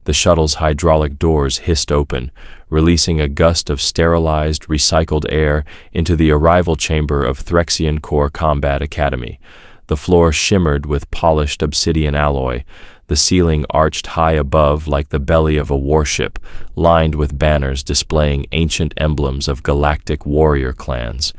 The shuttle's hydraulic doors hissed open, releasing a gust of sterilized, recycled air into the arrival chamber of Threxian Corps Combat Academy. The floor shimmered with polished obsidian alloy, the ceiling arched high above like the belly of a warship, lined with banners displaying ancient emblems of galactic warrior clans.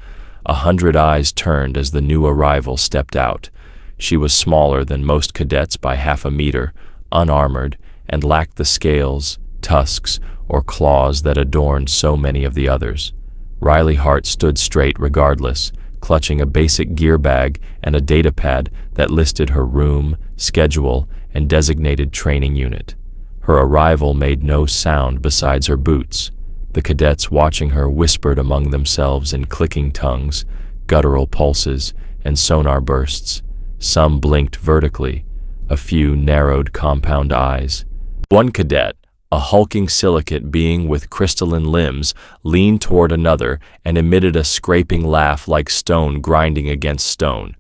100 eyes turned as the new arrival stepped out. She was smaller than most cadets by half a meter, unarmored, and lacked the scales, tusks, or claws that adorned so many of the others. Riley Hart stood straight regardless, clutching a basic gear bag and a datapad that listed her room, schedule, and designated training unit. Her arrival made no sound besides her boots. The cadets watching her whispered among themselves in clicking tongues, guttural pulses, and sonar bursts. Some blinked vertically, a few narrowed compound eyes. One cadet, a hulking silicate being with crystalline limbs, leaned toward another and emitted a scraping laugh like stone grinding against stone.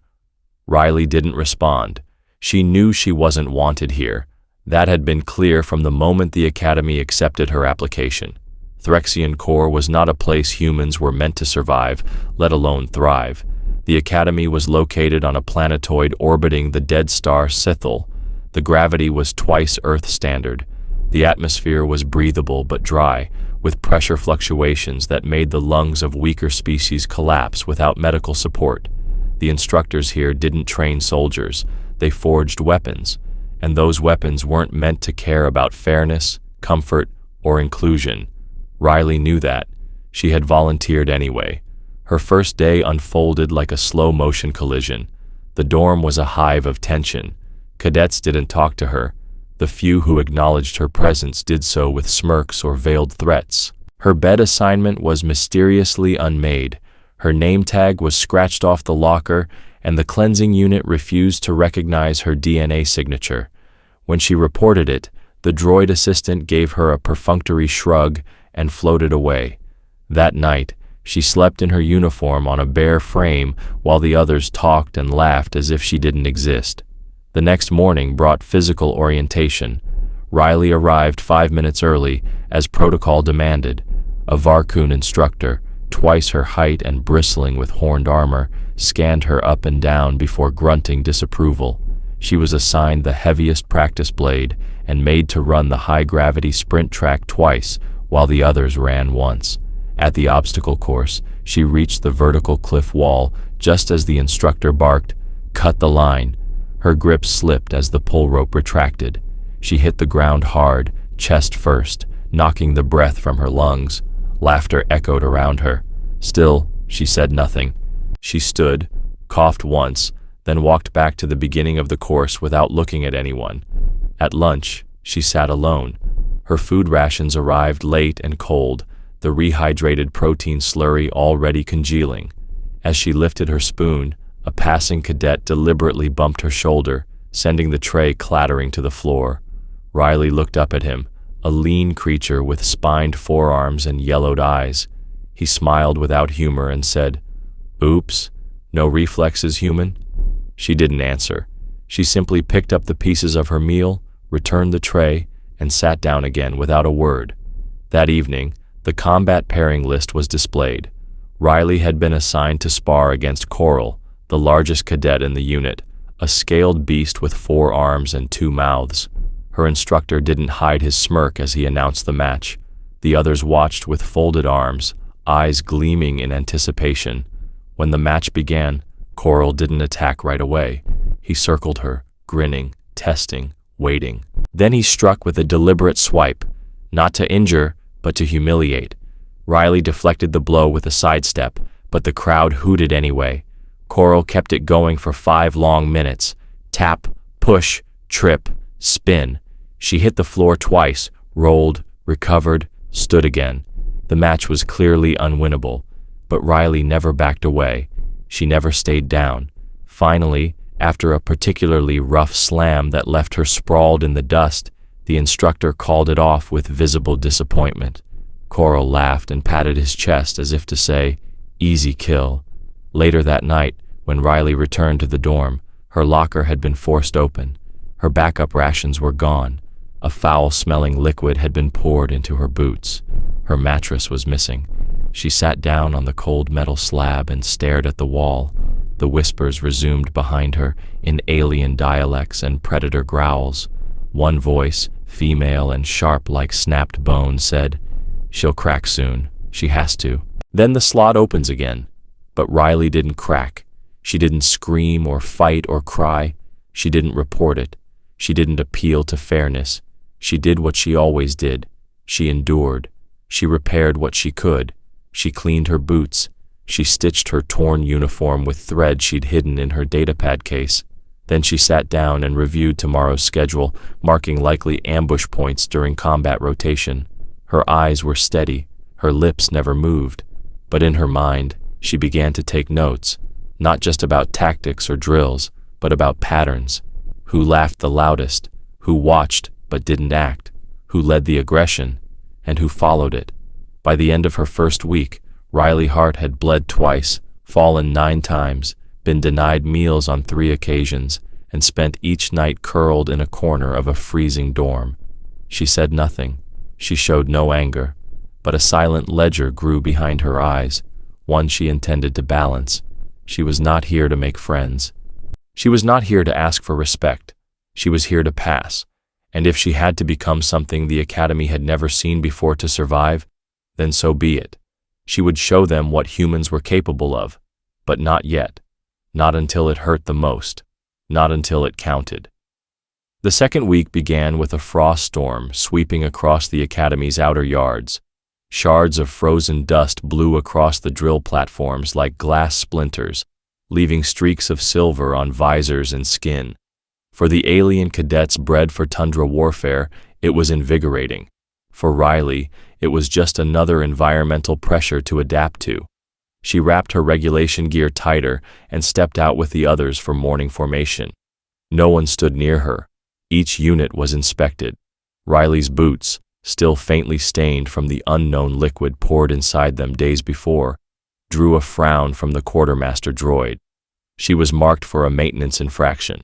Riley didn't respond. She knew she wasn't wanted here. That had been clear from the moment the Academy accepted her application. Threxian Corps was not a place humans were meant to survive, let alone thrive. The Academy was located on a planetoid orbiting the dead star Sithal. The gravity was twice Earth standard. The atmosphere was breathable but dry, with pressure fluctuations that made the lungs of weaker species collapse without medical support. The instructors here didn't train soldiers, they forged weapons, and those weapons weren't meant to care about fairness, comfort, or inclusion. Riley knew that. She had volunteered anyway. Her first day unfolded like a slow-motion collision. The dorm was a hive of tension. Cadets didn't talk to her. The few who acknowledged her presence did so with smirks or veiled threats. Her bed assignment was mysteriously unmade. Her name tag was scratched off the locker, and the cleansing unit refused to recognize her DNA signature. When she reported it, the droid assistant gave her a perfunctory shrug and floated away. That night, she slept in her uniform on a bare frame while the others talked and laughed as if she didn't exist. The next morning brought physical orientation. Riley arrived 5 minutes early, as protocol demanded. A Varkun instructor, twice her height and bristling with horned armor, scanned her up and down before grunting disapproval. She was assigned the heaviest practice blade and made to run the high-gravity sprint track twice while the others ran once. At the obstacle course, she reached the vertical cliff wall just as the instructor barked, "Cut the line." Her grip slipped as the pull rope retracted. She hit the ground hard, chest first, knocking the breath from her lungs. Laughter echoed around her. Still, she said nothing. She stood, coughed once, then walked back to the beginning of the course without looking at anyone. At lunch, she sat alone. Her food rations arrived late and cold, the rehydrated protein slurry already congealing. As she lifted her spoon, a passing cadet deliberately bumped her shoulder, sending the tray clattering to the floor. Riley looked up at him, a lean creature with spined forearms and yellowed eyes. He smiled without humor and said, "Oops, no reflexes, human?" She didn't answer. She simply picked up the pieces of her meal, returned the tray, and sat down again without a word. That evening, the combat pairing list was displayed. Riley had been assigned to spar against Coral, the largest cadet in the unit, a scaled beast with 4 arms and 2 mouths. Her instructor didn't hide his smirk as he announced the match. The others watched with folded arms, eyes gleaming in anticipation. When the match began, Coral didn't attack right away. He circled her, grinning, testing, waiting. Then he struck with a deliberate swipe, not to injure, but to humiliate. Riley deflected the blow with a sidestep, but the crowd hooted anyway. Coral kept it going for 5 long minutes. Tap, push, trip, spin. She hit the floor twice, rolled, recovered, stood again. The match was clearly unwinnable, but Riley never backed away. She never stayed down. Finally, after a particularly rough slam that left her sprawled in the dust, the instructor called it off with visible disappointment. Coral laughed and patted his chest as if to say, "Easy kill." Later that night, when Riley returned to the dorm, her locker had been forced open. Her backup rations were gone. A foul-smelling liquid had been poured into her boots. Her mattress was missing. She sat down on the cold metal slab and stared at the wall. The whispers resumed behind her in alien dialects and predator growls. One voice, female and sharp like snapped bone, said, "She'll crack soon. She has to." Then the slot opens again. But Riley didn't crack. She didn't scream or fight or cry. She didn't report it. She didn't appeal to fairness. She did what she always did. She endured. She repaired what she could. She cleaned her boots. She stitched her torn uniform with thread she'd hidden in her datapad case. Then she sat down and reviewed tomorrow's schedule, marking likely ambush points during combat rotation. Her eyes were steady. Her lips never moved. But in her mind, she began to take notes, not just about tactics or drills, but about patterns. Who laughed the loudest, who watched but didn't act, who led the aggression, and who followed it. By the end of her first week, Riley Hart had bled twice, fallen 9 times, been denied meals on 3 occasions, and spent each night curled in a corner of a freezing dorm. She said nothing. She showed no anger, but a silent ledger grew behind her eyes, one she intended to balance. She was not here to make friends. She was not here to ask for respect. She was here to pass. And if she had to become something the Academy had never seen before to survive, then so be it. She would show them what humans were capable of, but not yet. Not until it hurt the most. Not until it counted. The second week began with a frost storm sweeping across the Academy's outer yards. Shards of frozen dust blew across the drill platforms like glass splinters, leaving streaks of silver on visors and skin. For the alien cadets bred for tundra warfare, it was invigorating. For Riley, it was just another environmental pressure to adapt to. She wrapped her regulation gear tighter and stepped out with the others for morning formation. No one stood near her. Each unit was inspected. Riley's boots, still faintly stained from the unknown liquid poured inside them days before, drew a frown from the quartermaster droid. She was marked for a maintenance infraction.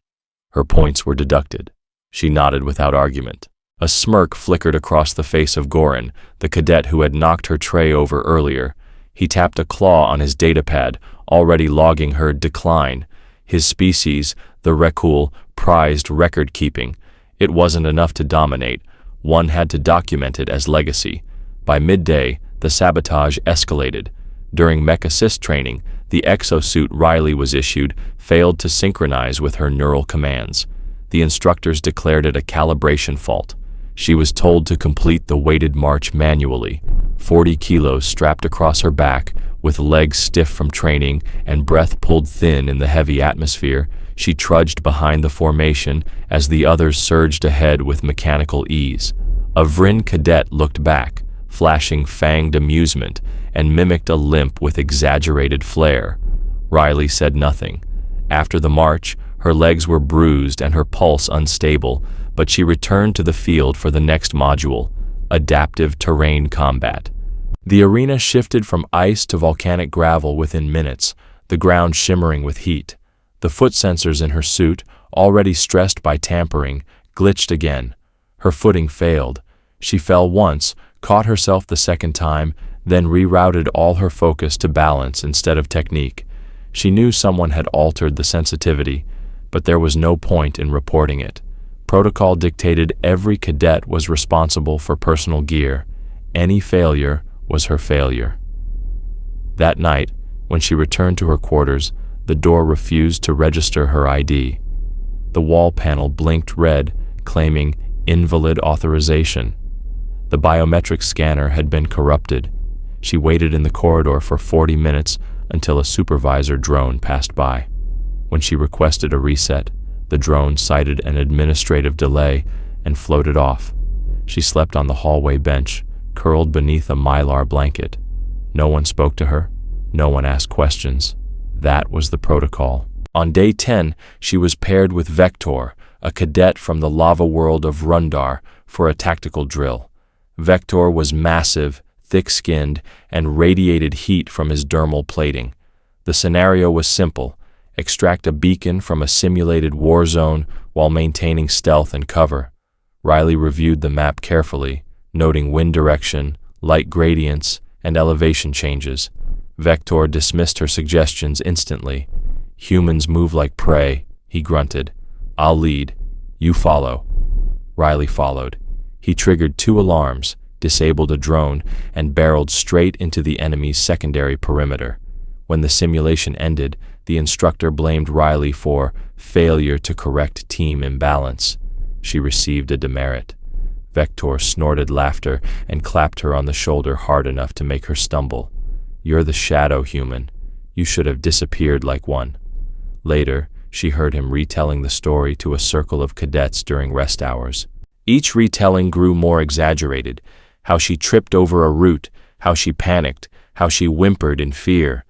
Her points were deducted. She nodded without argument. A smirk flickered across the face of Goran, the cadet who had knocked her tray over earlier. He tapped a claw on his datapad, already logging her decline. His species, the Rekul, prized record-keeping. It wasn't enough to dominate. One had to document it as legacy. By midday, the sabotage escalated. During mech assist training, the exosuit Riley was issued failed to synchronize with her neural commands. The instructors declared it a calibration fault. She was told to complete the weighted march manually, 40 kilos strapped across her back, with legs stiff from training and breath pulled thin in the heavy atmosphere. She trudged behind the formation as the others surged ahead with mechanical ease. A Vryn cadet looked back, flashing fanged amusement, and mimicked a limp with exaggerated flair. Riley said nothing. After the march, her legs were bruised and her pulse unstable, but she returned to the field for the next module, adaptive terrain combat. The arena shifted from ice to volcanic gravel within minutes, the ground shimmering with heat. The foot sensors in her suit, already stressed by tampering, glitched again. Her footing failed. She fell once, caught herself the second time, then rerouted all her focus to balance instead of technique. She knew someone had altered the sensitivity, but there was no point in reporting it. Protocol dictated every cadet was responsible for personal gear. Any failure was her failure. That night, when she returned to her quarters, the door refused to register her ID. The wall panel blinked red, claiming invalid authorization. The biometric scanner had been corrupted. She waited in the corridor for 40 minutes until a supervisor drone passed by. When she requested a reset, the drone cited an administrative delay and floated off. She slept on the hallway bench, curled beneath a mylar blanket. No one spoke to her. No one asked questions. That was the protocol. On day 10, she was paired with Vector, a cadet from the lava world of Rundar, for a tactical drill. Vector was massive, thick-skinned, and radiated heat from his dermal plating. The scenario was simple: extract a beacon from a simulated war zone while maintaining stealth and cover. Riley reviewed the map carefully, noting wind direction, light gradients, and elevation changes. Vector dismissed her suggestions instantly. "Humans move like prey," he grunted. "I'll lead. You follow." Riley followed. He triggered 2 alarms, disabled a drone, and barreled straight into the enemy's secondary perimeter. When the simulation ended, the instructor blamed Riley for failure to correct team imbalance. She received a demerit. Vector snorted laughter and clapped her on the shoulder hard enough to make her stumble. "You're the shadow human. You should have disappeared like one." Later, she heard him retelling the story to a circle of cadets during rest hours. Each retelling grew more exaggerated. How she tripped over a root, how she panicked, how she whimpered in fear.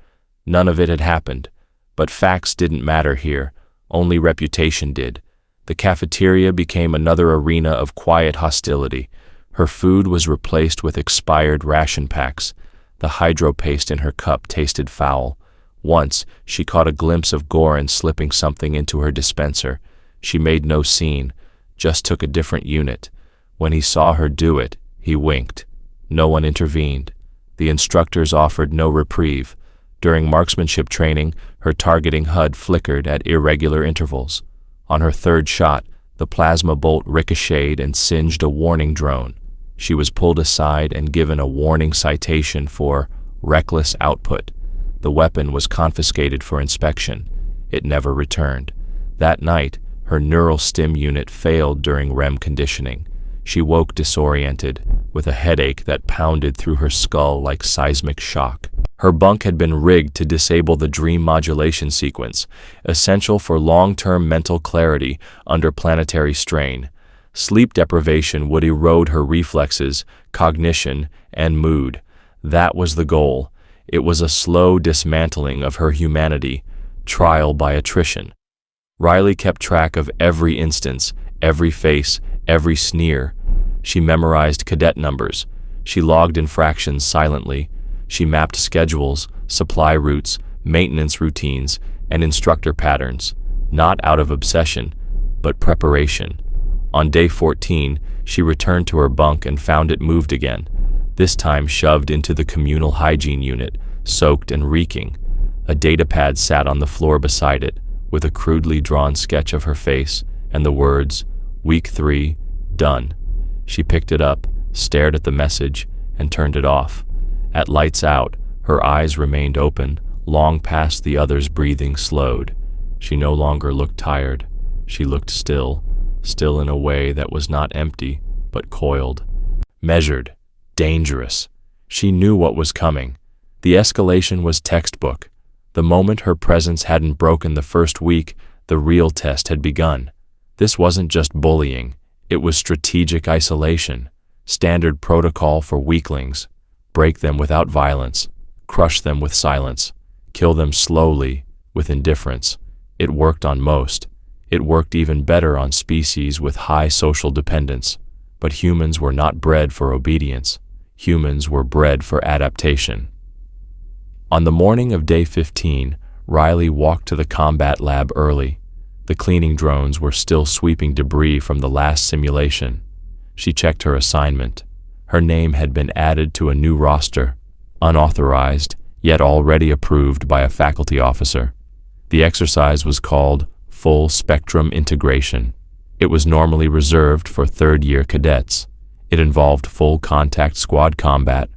None of it had happened. But facts didn't matter here, only reputation did. The cafeteria became another arena of quiet hostility. Her food was replaced with expired ration packs. The hydro paste in her cup tasted foul. Once, she caught a glimpse of Goran slipping something into her dispenser. She made no scene, just took a different unit. When he saw her do it, he winked. No one intervened. The instructors offered no reprieve. During marksmanship training, her targeting HUD flickered at irregular intervals. On her 3rd shot, the plasma bolt ricocheted and singed a warning drone. She was pulled aside and given a warning citation for reckless output. The weapon was confiscated for inspection. It never returned. That night, her neural stim unit failed during REM conditioning. She woke disoriented, with a headache that pounded through her skull like seismic shock. Her bunk had been rigged to disable the dream modulation sequence, essential for long-term mental clarity under planetary strain. Sleep deprivation would erode her reflexes, cognition, and mood. That was the goal. It was a slow dismantling of her humanity, trial by attrition. Riley kept track of every instance, every face, every sneer. She memorized cadet numbers. She logged infractions silently. She mapped schedules, supply routes, maintenance routines, and instructor patterns, not out of obsession, but preparation. On day 14, she returned to her bunk and found it moved again, this time shoved into the communal hygiene unit, soaked and reeking. A datapad sat on the floor beside it, with a crudely drawn sketch of her face and the words, "Week 3, done." She picked it up, stared at the message, and turned it off. At lights out, her eyes remained open, long past the others' breathing slowed. She no longer looked tired. She looked still in a way that was not empty, but coiled. Measured. Dangerous. She knew what was coming. The escalation was textbook. The moment her presence hadn't broken the first week, the real test had begun. This wasn't just bullying. It was strategic isolation. Standard protocol for weaklings. Break them without violence. Crush them with silence. Kill them slowly, with indifference. It worked on most. It worked even better on species with high social dependence. But humans were not bred for obedience. Humans were bred for adaptation. On the morning of day 15, Riley walked to the combat lab early. The cleaning drones were still sweeping debris from the last simulation. She checked her assignment. Her name had been added to a new roster, unauthorized, yet already approved by a faculty officer. The exercise was called Full Spectrum Integration. It was normally reserved for third-year cadets. It involved full contact squad combat,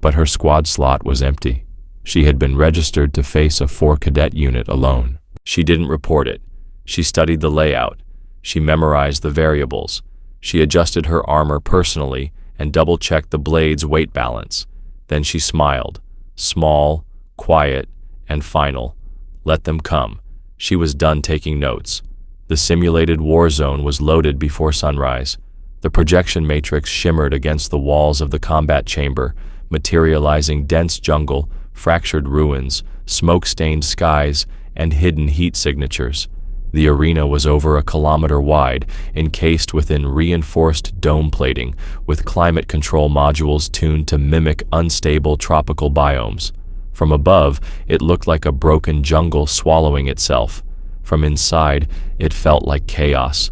but her squad slot was empty. She had been registered to face a 4-cadet unit alone. She didn't report it. She studied the layout. She memorized the variables. She adjusted her armor personally and double-checked the blade's weight balance. Then she smiled. Small, quiet, and final. Let them come. She was done taking notes. The simulated war zone was loaded before sunrise. The projection matrix shimmered against the walls of the combat chamber, materializing dense jungle, fractured ruins, smoke-stained skies, and hidden heat signatures. The arena was over a kilometer wide, encased within reinforced dome plating, with climate control modules tuned to mimic unstable tropical biomes. From above, it looked like a broken jungle swallowing itself. From inside, it felt like chaos.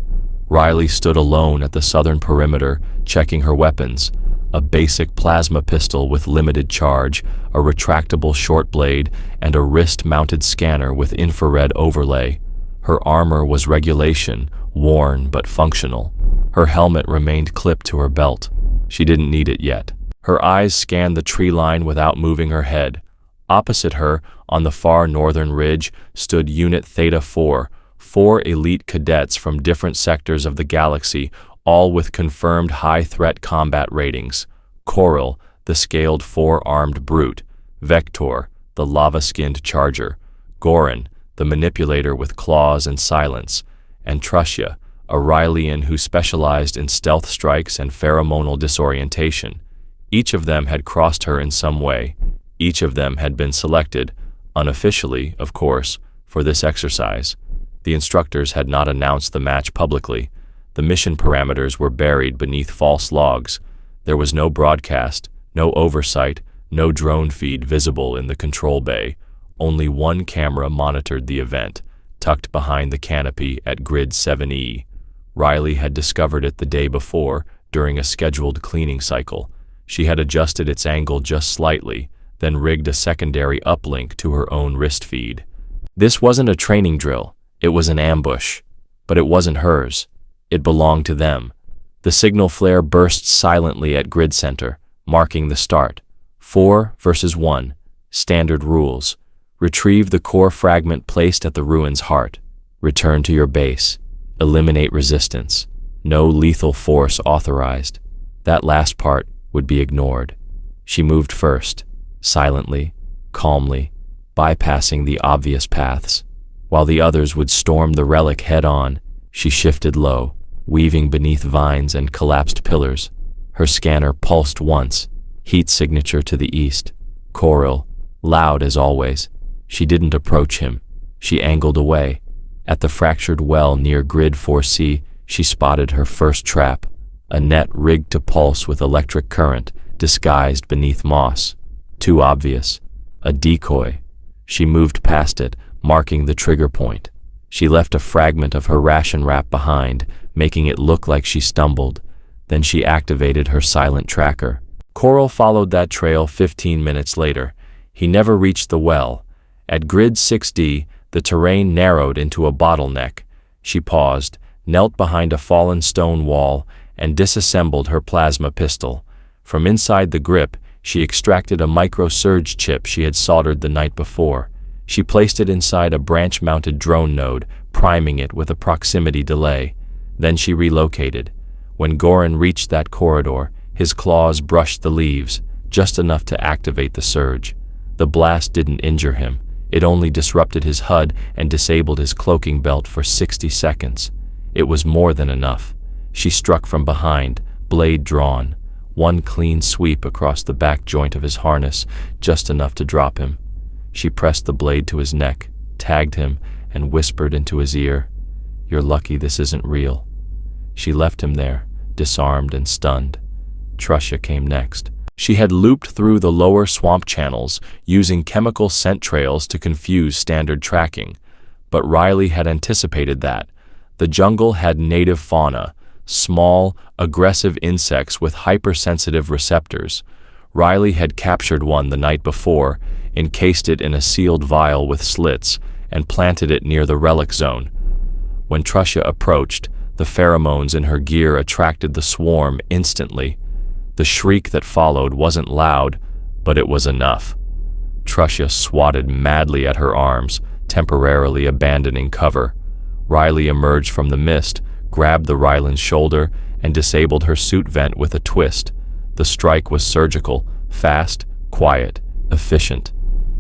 Riley stood alone at the southern perimeter, checking her weapons. A basic plasma pistol with limited charge, a retractable short blade, and a wrist-mounted scanner with infrared overlay. Her armor was regulation, worn but functional. Her helmet remained clipped to her belt. She didn't need it yet. Her eyes scanned the tree line without moving her head. Opposite her, on the far northern ridge, stood Unit Theta 4, 4 elite cadets from different sectors of the galaxy, all with confirmed high-threat combat ratings. Coral, the scaled four-armed brute. Vector, the lava-skinned charger. Goran, the manipulator with claws and silence. And Trusha, a Rylian who specialized in stealth strikes and pheromonal disorientation. Each of them had crossed her in some way. Each of them had been selected, unofficially, of course, for this exercise. The instructors had not announced the match publicly. The mission parameters were buried beneath false logs. There was no broadcast, no oversight, no drone feed visible in the control bay. Only one camera monitored the event, tucked behind the canopy at Grid 7E. Riley had discovered it the day before, during a scheduled cleaning cycle. She had adjusted its angle just slightly, then rigged a secondary uplink to her own wrist feed. This wasn't a training drill, it was an ambush. But it wasn't hers. It belonged to them. The signal flare burst silently at Grid Center, marking the start. 4 versus 1. Standard rules. Retrieve the core fragment placed at the ruin's heart. Return to your base. Eliminate resistance. No lethal force authorized. That last part would be ignored. She moved first, silently, calmly, bypassing the obvious paths. While the others would storm the relic head-on, she shifted low, weaving beneath vines and collapsed pillars. Her scanner pulsed once, heat signature to the east. Coral, loud as always. She didn't approach him. She angled away. At the fractured well near Grid 4C, she spotted her first trap, a net rigged to pulse with electric current, disguised beneath moss. Too obvious. A decoy. She moved past it, marking the trigger point. She left a fragment of her ration wrap behind, making it look like she stumbled. Then she activated her silent tracker. Coral followed that trail 15 minutes later. He never reached the well. At Grid 6D, the terrain narrowed into a bottleneck. She paused, knelt behind a fallen stone wall, and disassembled her plasma pistol. From inside the grip, she extracted a micro-surge chip she had soldered the night before. She placed it inside a branch-mounted drone node, priming it with a proximity delay. Then she relocated. When Goran reached that corridor, his claws brushed the leaves, just enough to activate the surge. The blast didn't injure him. It only disrupted his HUD and disabled his cloaking belt for 60 seconds. It was more than enough. She struck from behind, blade drawn. One clean sweep across the back joint of his harness, just enough to drop him. She pressed the blade to his neck, tagged him, and whispered into his ear, "You're lucky this isn't real." She left him there, disarmed and stunned. Trusha came next. She had looped through the lower swamp channels, using chemical scent trails to confuse standard tracking. But Riley had anticipated that. The jungle had native fauna, small, aggressive insects with hypersensitive receptors. Riley had captured one the night before, encased it in a sealed vial with slits, and planted it near the relic zone. When Trusha approached, the pheromones in her gear attracted the swarm instantly. The shriek that followed wasn't loud, but it was enough. Trusha swatted madly at her arms, temporarily abandoning cover. Riley emerged from the mist, grabbed the Rylan's shoulder, and disabled her suit vent with a twist. The strike was surgical, fast, quiet, efficient.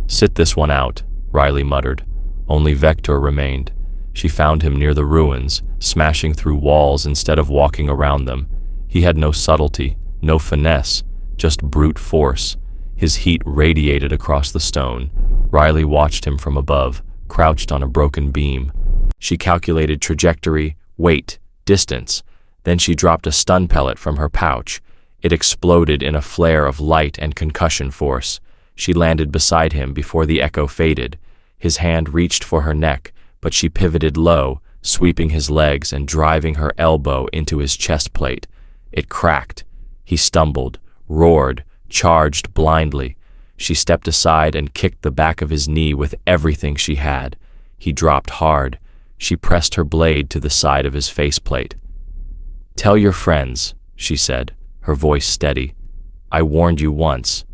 "Sit this one out," Riley muttered. Only Vector remained. She found him near the ruins, smashing through walls instead of walking around them. He had no subtlety, no finesse, just brute force. His heat radiated across the stone. Riley watched him from above, crouched on a broken beam. She calculated trajectory, weight, distance. Then she dropped a stun pellet from her pouch. It exploded in a flare of light and concussion force. She landed beside him before the echo faded. His hand reached for her neck, but she pivoted low, sweeping his legs and driving her elbow into his chest plate. It cracked. He stumbled, roared, charged blindly. She stepped aside and kicked the back of his knee with everything she had. He dropped hard. She pressed her blade to the side of his faceplate. "Tell your friends," she said, her voice steady. "I warned you once."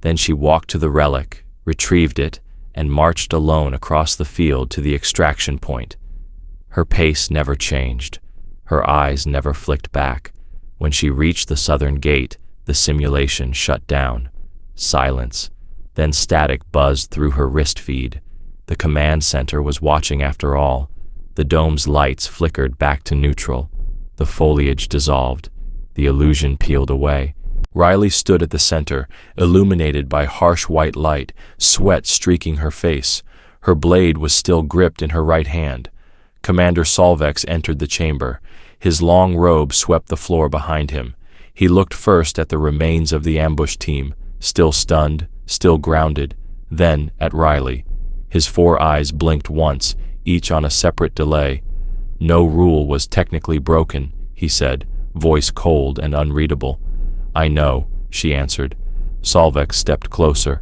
Then she walked to the relic, retrieved it, and marched alone across the field to the extraction point. Her pace never changed. Her eyes never flicked back. When she reached the southern gate, the simulation shut down. Silence. Then static buzzed through her wrist feed. The command center was watching after all. The dome's lights flickered back to neutral. The foliage dissolved. The illusion peeled away. Riley stood at the center, illuminated by harsh white light, sweat streaking her face. Her blade was still gripped in her right hand. Commander Solvex entered the chamber. His long robe swept the floor behind him. He looked first at the remains of the ambush team, still stunned, still grounded, then at Riley. His 4 eyes blinked once, each on a separate delay. "No rule was technically broken," he said, voice cold and unreadable. "I know," she answered. Solvex stepped closer.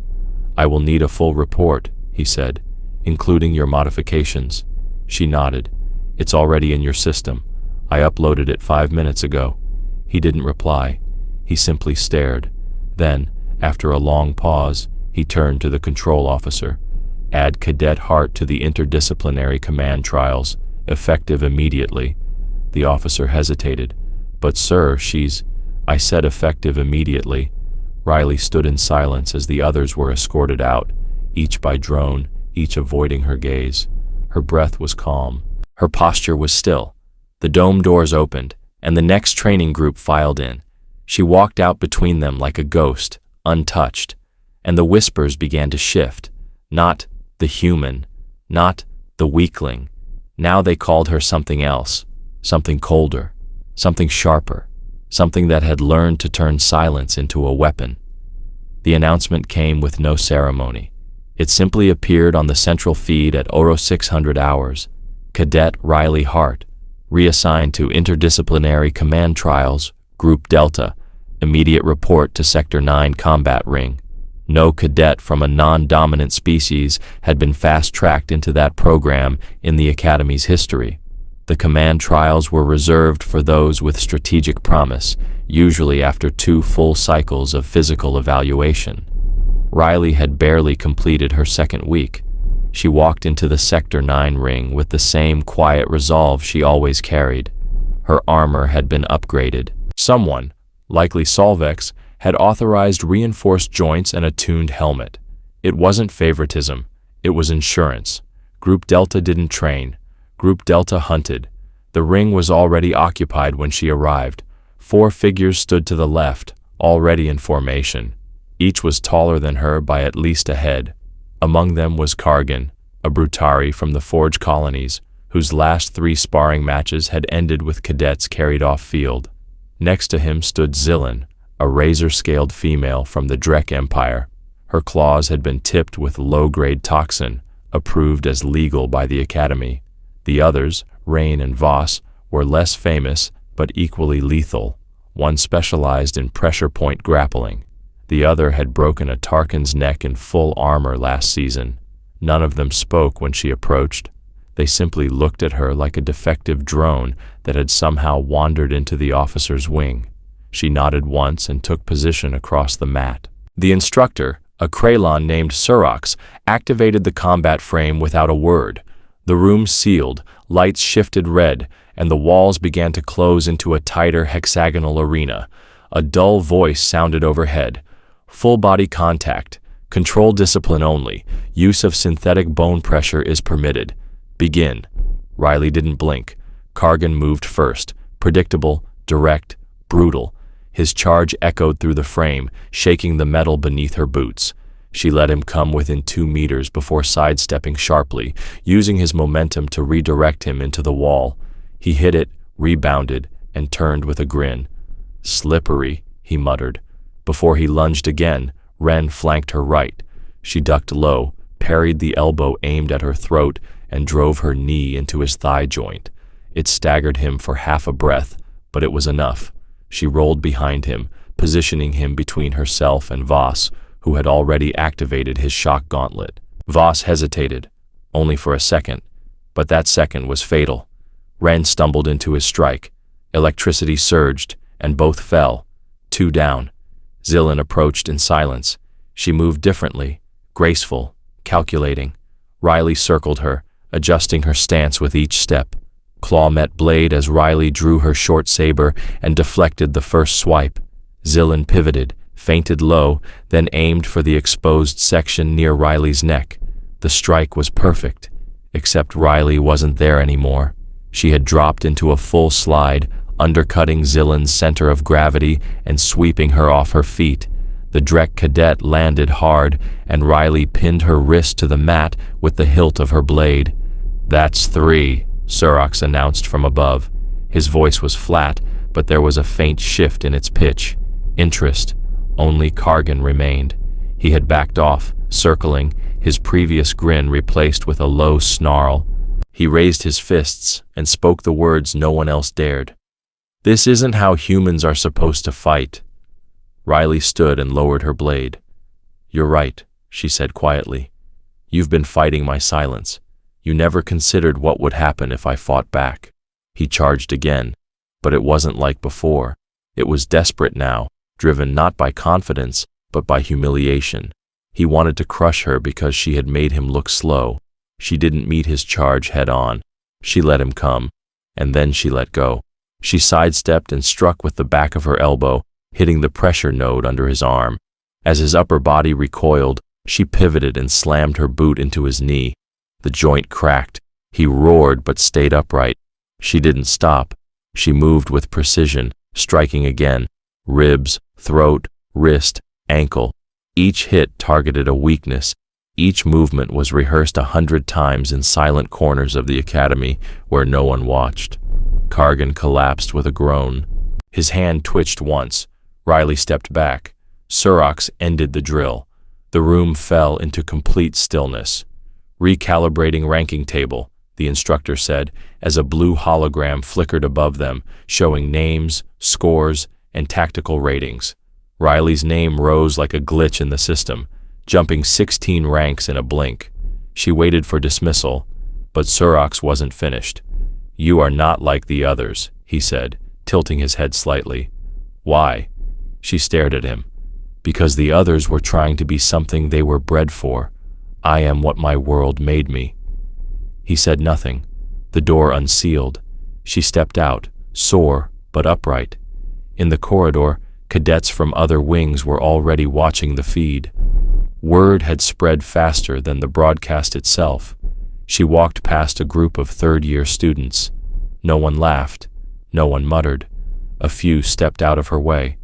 "I will need a full report," he said, "including your modifications." She nodded. "It's already in your system. I uploaded it 5 minutes ago." He didn't reply. He simply stared. Then, after a long pause, he turned to the control officer. "Add Cadet Hart to the interdisciplinary command trials, effective immediately." The officer hesitated. "But sir, she's—" "I said effective immediately." Riley stood in silence as the others were escorted out, each by drone, each avoiding her gaze. Her breath was calm. Her posture was still. The dome doors opened, and the next training group filed in. She walked out between them like a ghost, untouched, and the whispers began to shift. Not the human, not the weakling. Now they called her something else, something colder, something sharper, something that had learned to turn silence into a weapon. The announcement came with no ceremony. It simply appeared on the central feed at Oro 600 hours. Cadet Riley Hart, reassigned to Interdisciplinary Command Trials, Group Delta, immediate report to Sector 9 Combat Ring. No cadet from a non-dominant species had been fast-tracked into that program in the Academy's history. The command trials were reserved for those with strategic promise, usually after 2 full cycles of physical evaluation. Riley had barely completed her second week. She walked into the Sector 9 ring with the same quiet resolve she always carried. Her armor had been upgraded. Someone, likely Solvex, had authorized reinforced joints and a tuned helmet. It wasn't favoritism, it was insurance. Group Delta didn't train. Group Delta hunted. The ring was already occupied when she arrived. 4 figures stood to the left, already in formation. Each was taller than her by at least a head. Among them was Kargan, a Brutari from the Forge colonies, whose last 3 sparring matches had ended with cadets carried off field. Next to him stood Zillan, a razor-scaled female from the Drek Empire. Her claws had been tipped with low-grade toxin, approved as legal by the Academy. The others, Rain and Voss, were less famous but equally lethal. One specialized in pressure point grappling. The other had broken a Tarkin's neck in full armor last season. None of them spoke when she approached. They simply looked at her like a defective drone that had somehow wandered into the officer's wing. She nodded once and took position across the mat. The instructor, a Kralon named Surox, activated the combat frame without a word. The room sealed, lights shifted red, and the walls began to close into a tighter hexagonal arena. A dull voice sounded overhead. "Full body contact. Control discipline only. Use of synthetic bone pressure is permitted. Begin." Riley didn't blink. Kargan moved first. Predictable, direct, brutal. His charge echoed through the frame, shaking the metal beneath her boots. She let him come within 2 meters before sidestepping sharply, using his momentum to redirect him into the wall. He hit it, rebounded, and turned with a grin. "Slippery," he muttered. Before he lunged again, Ren flanked her right. She ducked low, parried the elbow aimed at her throat, and drove her knee into his thigh joint. It staggered him for half a breath, but it was enough. She rolled behind him, positioning him between herself and Voss, who had already activated his shock gauntlet. Voss hesitated, only for a second, but that second was fatal. Ren stumbled into his strike. Electricity surged, and both fell. 2 down. Zillan approached in silence. She moved differently, graceful, calculating. Riley circled her, adjusting her stance with each step. Claw met blade as Riley drew her short saber and deflected the first swipe. Zillan pivoted, feinted low, then aimed for the exposed section near Riley's neck. The strike was perfect, except Riley wasn't there anymore. She had dropped into a full slide, undercutting Zillan's center of gravity and sweeping her off her feet. The Drek Cadet landed hard, and Riley pinned her wrist to the mat with the hilt of her blade. "That's 3, Surrox announced from above. His voice was flat, but there was a faint shift in its pitch. Interest. Only Kargan remained. He had backed off, circling, his previous grin replaced with a low snarl. He raised his fists and spoke the words no one else dared. "This isn't how humans are supposed to fight." Riley stood and lowered her blade. "You're right," she said quietly. "You've been fighting my silence. You never considered what would happen if I fought back." He charged again, but it wasn't like before. It was desperate now, driven not by confidence, but by humiliation. He wanted to crush her because she had made him look slow. She didn't meet his charge head on. She let him come, and then she let go. She sidestepped and struck with the back of her elbow, hitting the pressure node under his arm. As his upper body recoiled, she pivoted and slammed her boot into his knee. The joint cracked. He roared but stayed upright. She didn't stop. She moved with precision, striking again. Ribs, throat, wrist, ankle. Each hit targeted a weakness. Each movement was rehearsed 100 times in silent corners of the academy where no one watched. Kargan collapsed with a groan. His hand twitched once. Riley stepped back. Surrox ended the drill. The room fell into complete stillness. "Recalibrating ranking table," the instructor said, as a blue hologram flickered above them, showing names, scores, and tactical ratings. Riley's name rose like a glitch in the system, jumping 16 ranks in a blink. She waited for dismissal, but Surrox wasn't finished. "You are not like the others," he said, tilting his head slightly. "Why?" She stared at him. "Because the others were trying to be something they were bred for. I am what my world made me." He said nothing. The door unsealed. She stepped out, sore but upright. In the corridor, cadets from other wings were already watching the feed. Word had spread faster than the broadcast itself. She walked past a group of third-year students. No one laughed. No one muttered. A few stepped out of her way.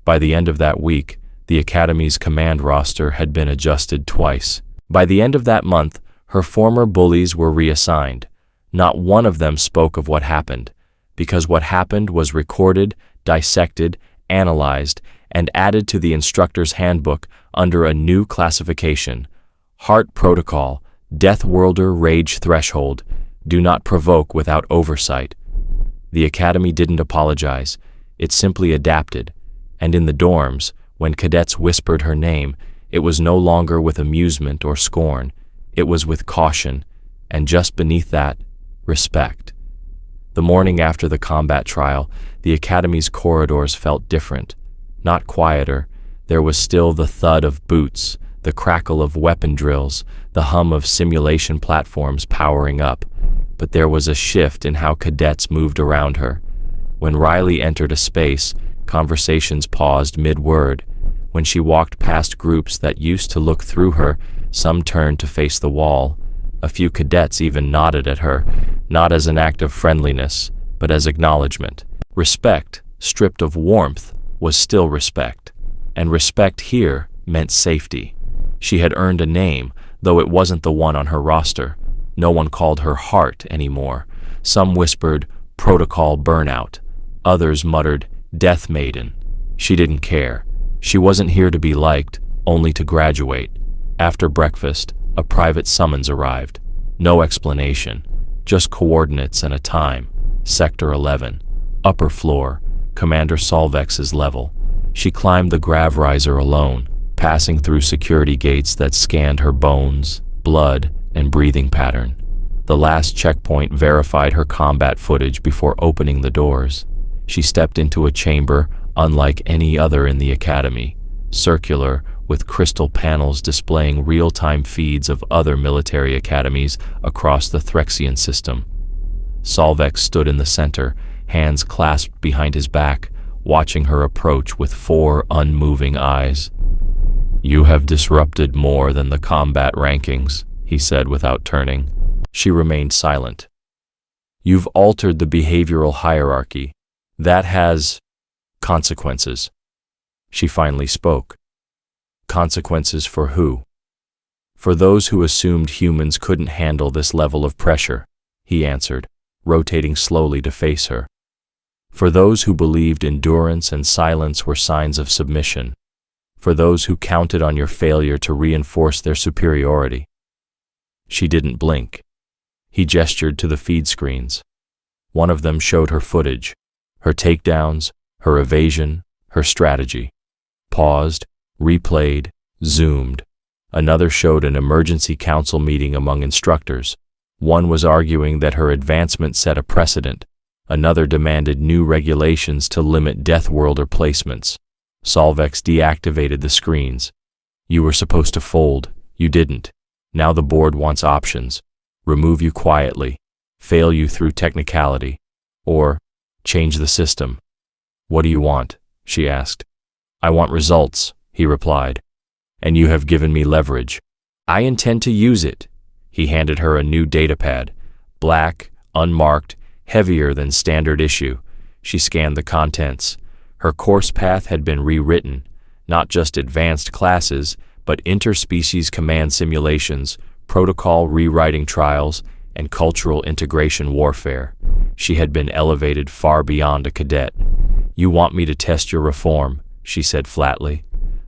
By the end of that week, the Academy's command roster had been adjusted twice. By the end of that month, her former bullies were reassigned. Not one of them spoke of what happened, because what happened was recorded, dissected, analyzed, and added to the instructor's handbook under a new classification. Heart Protocol, Death Worlder Rage Threshold, do not provoke without oversight. The Academy didn't apologize, it simply adapted, and in the dorms, when cadets whispered her name, it was no longer with amusement or scorn, it was with caution, and just beneath that, respect. The morning after the combat trial, the Academy's corridors felt different. Not quieter, there was still the thud of boots, the crackle of weapon drills, the hum of simulation platforms powering up, but there was a shift in how cadets moved around her. When Riley entered a space, conversations paused mid-word. When she walked past groups that used to look through her, some turned to face the wall. A few cadets even nodded at her, not as an act of friendliness, but as acknowledgement. Respect, stripped of warmth, was still respect. And respect here meant safety. She had earned a name, though it wasn't the one on her roster. No one called her Heart anymore. Some whispered, Protocol Burnout. Others muttered, Death Maiden. She didn't care. She wasn't here to be liked, only to graduate. After breakfast, a private summons arrived. No explanation, just coordinates and a time. Sector 11, upper floor, Commander Solvex's level. She climbed the grav riser alone, passing through security gates that scanned her bones, blood, and breathing pattern. The last checkpoint verified her combat footage before opening the doors. She stepped into a chamber unlike any other in the Academy, circular, with crystal panels displaying real-time feeds of other military academies across the Threxian system. Solvex stood in the center, hands clasped behind his back, watching her approach with 4 unmoving eyes. "You have disrupted more than the combat rankings," he said without turning. She remained silent. "You've altered the behavioral hierarchy. That has consequences." She finally spoke. "Consequences for who?" "For those who assumed humans couldn't handle this level of pressure," he answered, rotating slowly to face her. "For those who believed endurance and silence were signs of submission. For those who counted on your failure to reinforce their superiority." She didn't blink. He gestured to the feed screens. One of them showed her footage, her takedowns, her evasion, her strategy. Paused, replayed, zoomed. Another showed an emergency council meeting among instructors. One was arguing that her advancement set a precedent. Another demanded new regulations to limit Death Worlder placements. Solvex deactivated the screens. "You were supposed to fold. You didn't. Now the board wants options. Remove you quietly. Fail you through technicality. Or change the system." "What do you want?" she asked. "I want results," he replied. "And you have given me leverage. I intend to use it." He handed her a new datapad, black, unmarked, heavier than standard issue. She scanned the contents. Her course path had been rewritten, not just advanced classes, but interspecies command simulations, protocol rewriting trials, and cultural integration warfare. She had been elevated far beyond a cadet. "You want me to test your reform," she said flatly.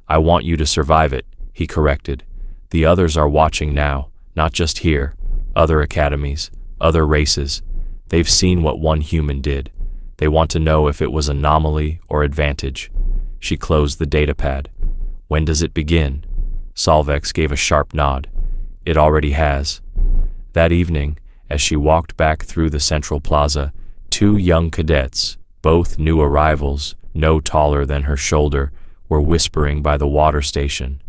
"I want you to survive it," he corrected. "The others are watching now, not just here. Other academies, other races. They've seen what one human did. They want to know if it was anomaly or advantage." She closed the datapad. "When does it begin?" Solvex gave a sharp nod. "It already has." That evening, as she walked back through the central plaza, 2 young cadets, both new arrivals, no taller than her shoulder, were whispering by the water station.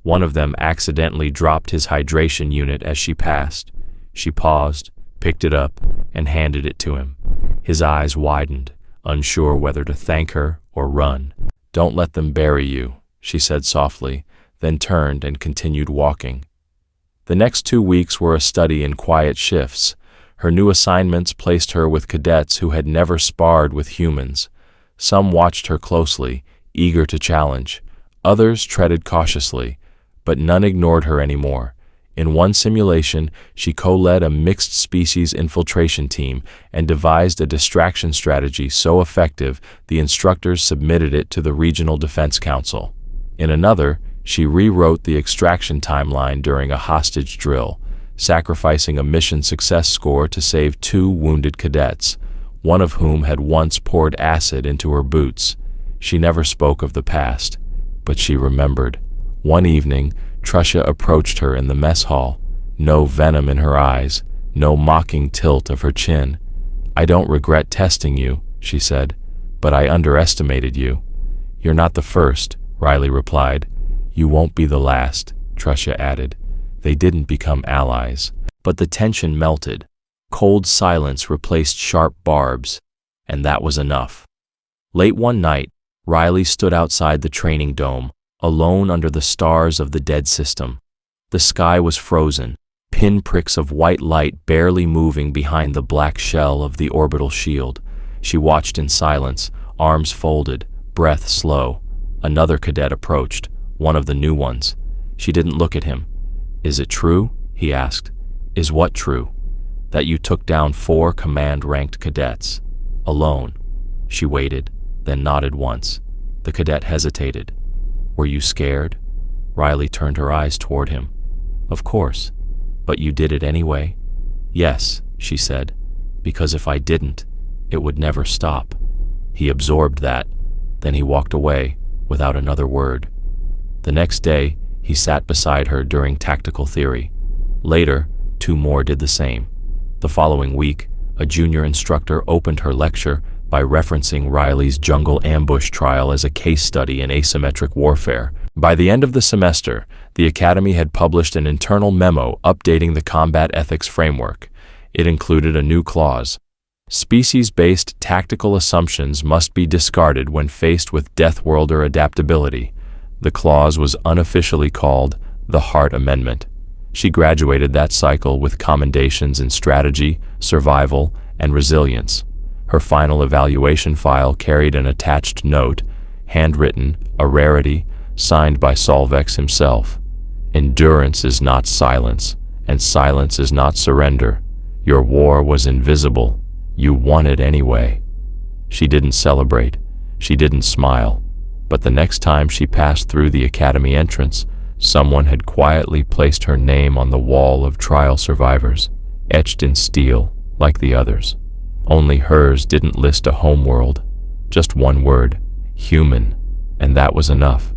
One of them accidentally dropped his hydration unit as she passed. She paused, picked it up, and handed it to him. His eyes widened, unsure whether to thank her or run. "Don't let them bury you," she said softly, then turned and continued walking. The next 2 weeks were a study in quiet shifts. Her new assignments placed her with cadets who had never sparred with humans. Some watched her closely, eager to challenge. Others treaded cautiously, but none ignored her anymore. In one simulation, she co-led a mixed-species infiltration team and devised a distraction strategy so effective the instructors submitted it to the Regional Defense Council. In another, she rewrote the extraction timeline during a hostage drill, sacrificing a mission success score to save 2 wounded cadets, one of whom had once poured acid into her boots. She never spoke of the past, but she remembered. One evening, Trusha approached her in the mess hall, no venom in her eyes, no mocking tilt of her chin. "I don't regret testing you," she said, "but I underestimated you." "You're not the first," Riley replied. "You won't be the last," Trusha added. They didn't become allies, but the tension melted. Cold silence replaced sharp barbs, and that was enough. Late one night, Riley stood outside the training dome, alone under the stars of the dead system. The sky was frozen, pinpricks of white light barely moving behind the black shell of the orbital shield. She watched in silence, arms folded, breath slow. Another cadet approached, one of the new ones. She didn't look at him. "Is it true?" he asked. "Is what true?" "That you took down 4 command-ranked cadets. Alone." She waited, then nodded once. The cadet hesitated. "Were you scared?" Riley turned her eyes toward him. "Of course. But you did it anyway?" Yes, she said, because if I didn't, it would never stop. He absorbed that. Then he walked away without another word. The next day, he sat beside her during tactical theory. Later, 2 more did the same. The following week, a junior instructor opened her lecture by referencing Riley's jungle ambush trial as a case study in asymmetric warfare. By the end of the semester, the Academy had published an internal memo updating the combat ethics framework. It included a new clause. Species-based tactical assumptions must be discarded when faced with Death Worlder adaptability. The clause was unofficially called the Hart Amendment. She graduated that cycle with commendations in strategy, survival, and resilience. Her final evaluation file carried an attached note, handwritten, a rarity, signed by Solvex himself. Endurance is not silence, and silence is not surrender. Your war was invisible. You won it anyway. She didn't celebrate. She didn't smile. But the next time she passed through the Academy entrance, someone had quietly placed her name on the wall of trial survivors, etched in steel, like the others. Only hers didn't list a homeworld, just one word, human, and that was enough.